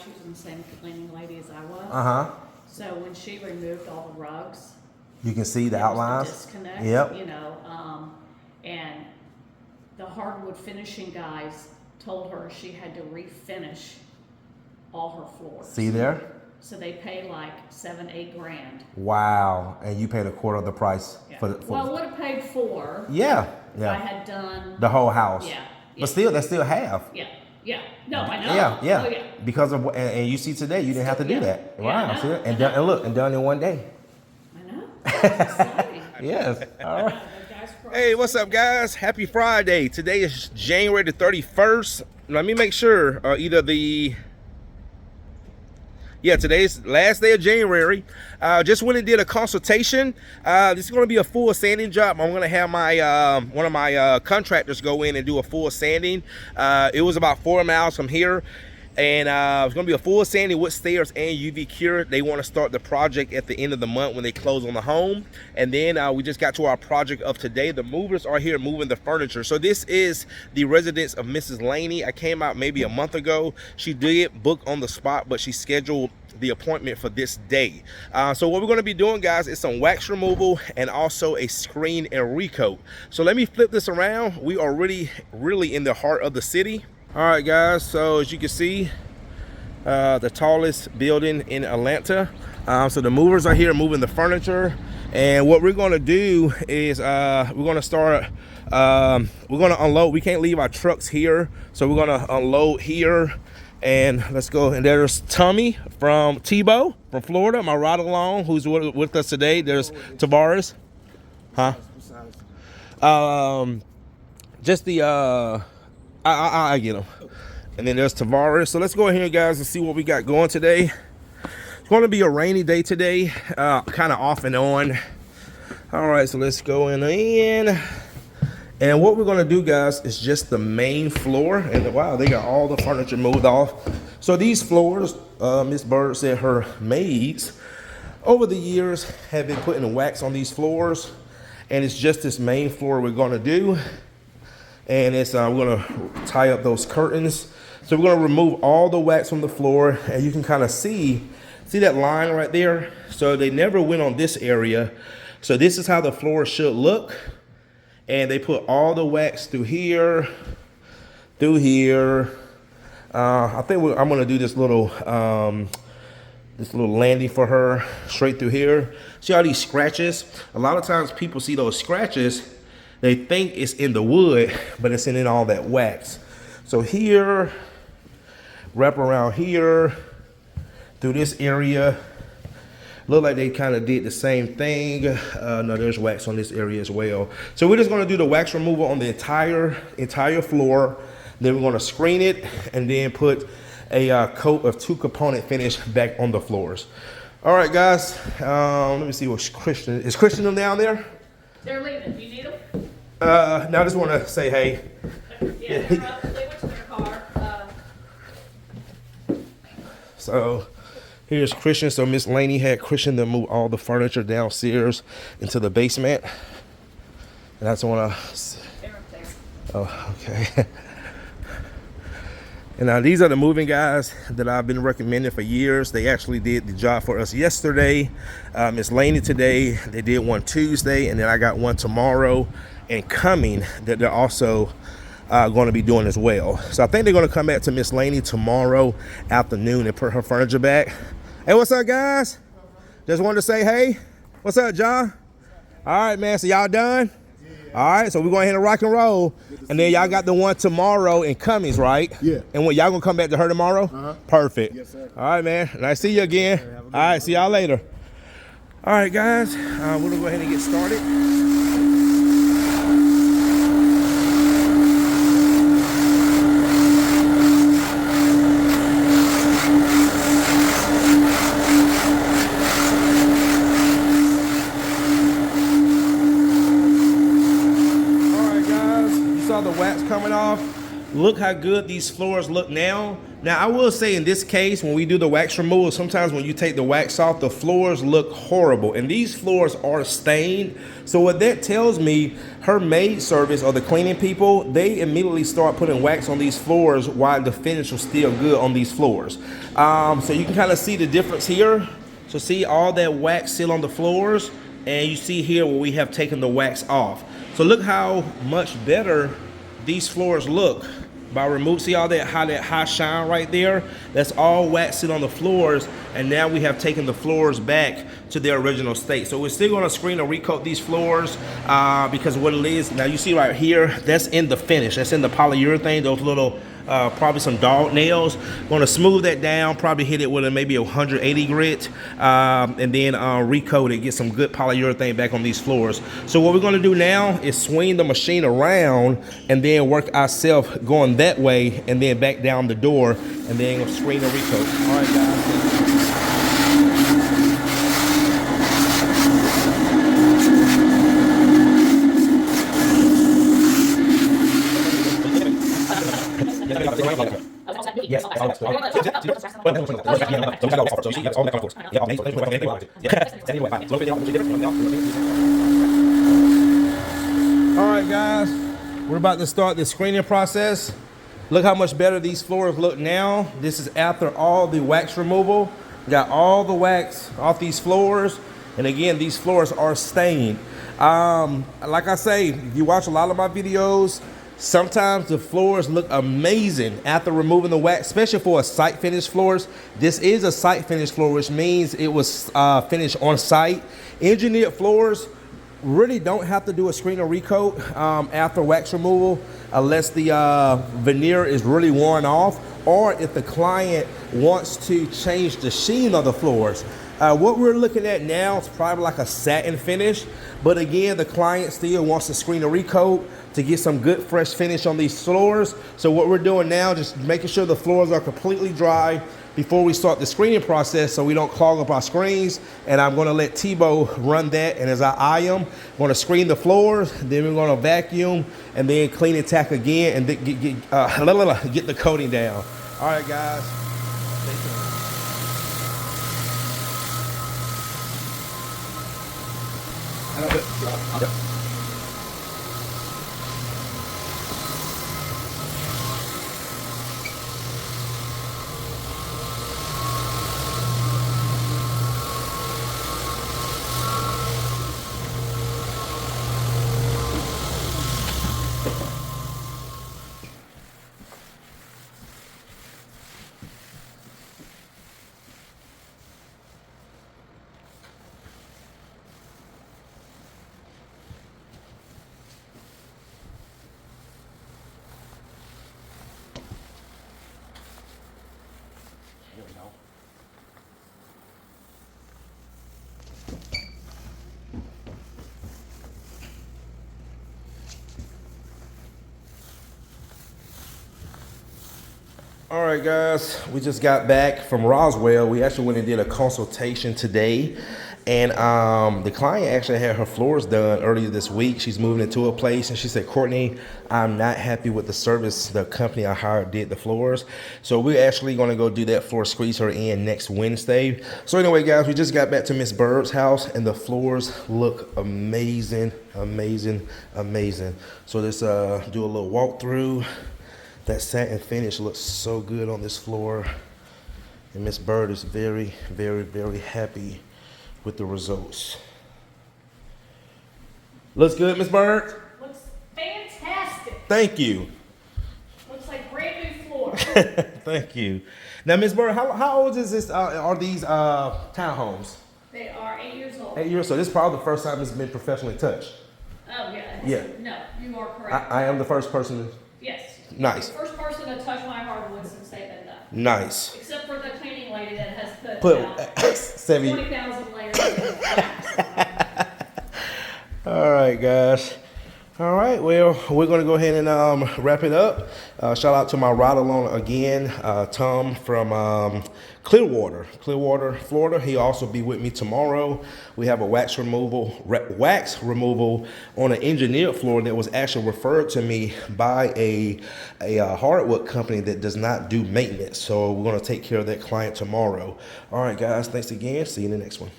she was the same cleaning lady as I was. Uh-huh. So when she removed all the rugs, You can see the there was outlines. disconnect, Yep. you know, and the hardwood finishing guys told her she had to refinish all her floors. See there? So they pay like $7-8 grand. Wow. And you paid a quarter of the price Yeah. for Well, I would have paid $4 yeah. if I had done The whole house. Yeah. But still, that's still half. Yeah. Yeah. No, I know. Yeah, yeah. Oh, yeah. Because of and you see today, you didn't have to do Yeah. that. Yeah, Wow. I know. See that? And I done, know. and look, and done in one day. I know. It's exciting. Yes. All right. Hey, what's up, guys? Happy Friday. Today is January the 31st. Let me make sure today's last day of January. Just went and did a consultation. This is going to be a full sanding job. I'm going to have my one of my contractors go in and do a full sanding. It was about 4 miles from here. And it's going to be a full sanding with stairs and UV cure. They want to start the project at the end of the month when they close on the home. And then we just got to our project of today. The movers are here moving the furniture. So this is the residence of Mrs. Laney. I came out maybe a month ago. She did book on the spot, but she scheduled the appointment for this day. So what we're going to be doing, guys, is some wax removal and also a screen and recoat. So let me flip this around. We are really in the heart of the city. All right, guys, so as you can see, the tallest building in Atlanta. So the movers are here moving the furniture. And what we're gonna do is we're gonna start, we're gonna unload. We can't leave our trucks here. So we're gonna unload here. And let's go. And there's Tommy from 𝐃𝐨 from Florida, my ride along, who's with us today. There's Tavares. Huh? Just the, I get them. And then there's Tavares. So let's go ahead, guys, and see what we got going today. It's going to be a rainy day today, kind of off and on. All right, so let's go in. And what we're going to do, guys, is just the main floor. And wow, they got all the furniture moved off. So these floors, Miss Bird said her maids over the years have been putting wax on these floors. And it's just this main floor we're going to do. And it's we're gonna tie up those curtains. So we're gonna remove all the wax from the floor, and you can kind of see that line right there. So they never went on this area. So this is how the floor should look. And they put all the wax through here. I think I'm gonna do this little landing for her straight through here. See all these scratches? A lot of times people see those scratches, they think it's in the wood, but it's in all that wax. So here, wrap around here, through this area. Look like they kind of did the same thing. No, there's wax on this area as well. So we're just gonna do the wax removal on the entire floor. Then we're gonna screen it and then put a coat of 2-component finish back on the floors. All right, guys, let me see what Christian, is Christian down there? They're leaving. You need them? No, I just want to say hey. Yeah, they went to their car. So here's Christian. So Miss Laney had Christian to move all the furniture downstairs into the basement. And that's when They're up there. oh, okay. And now these are the moving guys that I've been recommending for years. They actually did the job for us yesterday. Miss Laney today, they did one Tuesday, and then I got one tomorrow and coming that they're also going to be doing as well. So I think they're going to come back to Miss Laney tomorrow afternoon and put her furniture back. Hey, what's up, guys? Just wanted to say hey. What's up, John? All right, man. So y'all done? All right, so we're going ahead and rock and roll. And then y'all got the one tomorrow in Cummings, right? Yeah. And when y'all gonna come back to her tomorrow? Uh-huh. Perfect. Yes, sir. All right, man. Nice to see you again. All right, see y'all later. All right, guys, we're gonna go ahead and get started. The wax coming off. Look how good these floors look now. Now, I will say in this case, when we do the wax removal, sometimes when you take the wax off, the floors look horrible. And these floors are stained. So what that tells me, her maid service or the cleaning people, they immediately start putting wax on these floors while the finish was still good on these floors. So you can kind of see the difference here. So see all that wax still on the floors. And you see here where we have taken the wax off. So look how much better these floors look by remove. See all that high shine right there? That's all waxed on the floors, and now we have taken the floors back to their original state. So we're still going to screen or recoat these floors because what it is, now you see right here, that's in the finish, that's in the polyurethane, those little probably some dog nails. Going to smooth that down, probably hit it with maybe a 180 grit, and then recoat it, get some good polyurethane back on these floors. So what we're going to do now is swing the machine around and then work ourselves going that way and then back down the door and then screen and recoat. All right, guys. Yes. All right, guys, we're about to start the screening process. Look how much better these floors look now. This is after all the wax removal. Got all the wax off these floors. And again, these floors are stained. Like I say, if you watch a lot of my videos, sometimes the floors look amazing after removing the wax, especially for a site finish floors. This is a site finish floor, which means it was finished on site. Engineered floors really don't have to do a screen or recoat after wax removal unless the veneer is really worn off or if the client wants to change the sheen of the floors. What we're looking at now is probably like a satin finish, but again, the client still wants to screen or recoat to get some good fresh finish on these floors. So what we're doing now, just making sure the floors are completely dry before we start the screening process so we don't clog up our screens. And I'm gonna let T-Bo run that, and as I eye him, I'm gonna screen the floors, then we're gonna vacuum, and then clean and tack again, and get the coating down. All right, guys. Stay tuned. All right, guys, we just got back from Roswell. We actually went and did a consultation today, and the client actually had her floors done earlier this week. She's moving into a place, and she said, Courtney, I'm not happy with the service the company I hired did the floors. So we're actually going to go do that floor, squeeze her in next Wednesday. So anyway, guys, we just got back to Miss Bird's house, and the floors look amazing, amazing, amazing. So let's do a little walkthrough. That satin finish looks so good on this floor. And Miss Bird is very, very, very happy with the results. Looks good, Miss Bird? Looks fantastic. Thank you. Looks like brand new floor. Thank you. Now, Miss Bird, how old is this? Are these townhomes? They are 8 years old. 8 years. So this is probably the first time it's been professionally touched. Oh, yeah. Yeah. No, you are correct. I am the first person. Yes. Nice. The first person to touch my hardwood since they've been done. Nice. Except for the cleaning lady that has put 20,000 layers. All right, guys. All right, well, we're going to go ahead and wrap it up. Shout out to my ride along again, Tom from Clearwater, Florida. He'll also be with me tomorrow. We have a wax removal on an engineered floor that was actually referred to me by a hardwood company that does not do maintenance. So we're going to take care of that client tomorrow. All right, guys, thanks again. See you in the next one.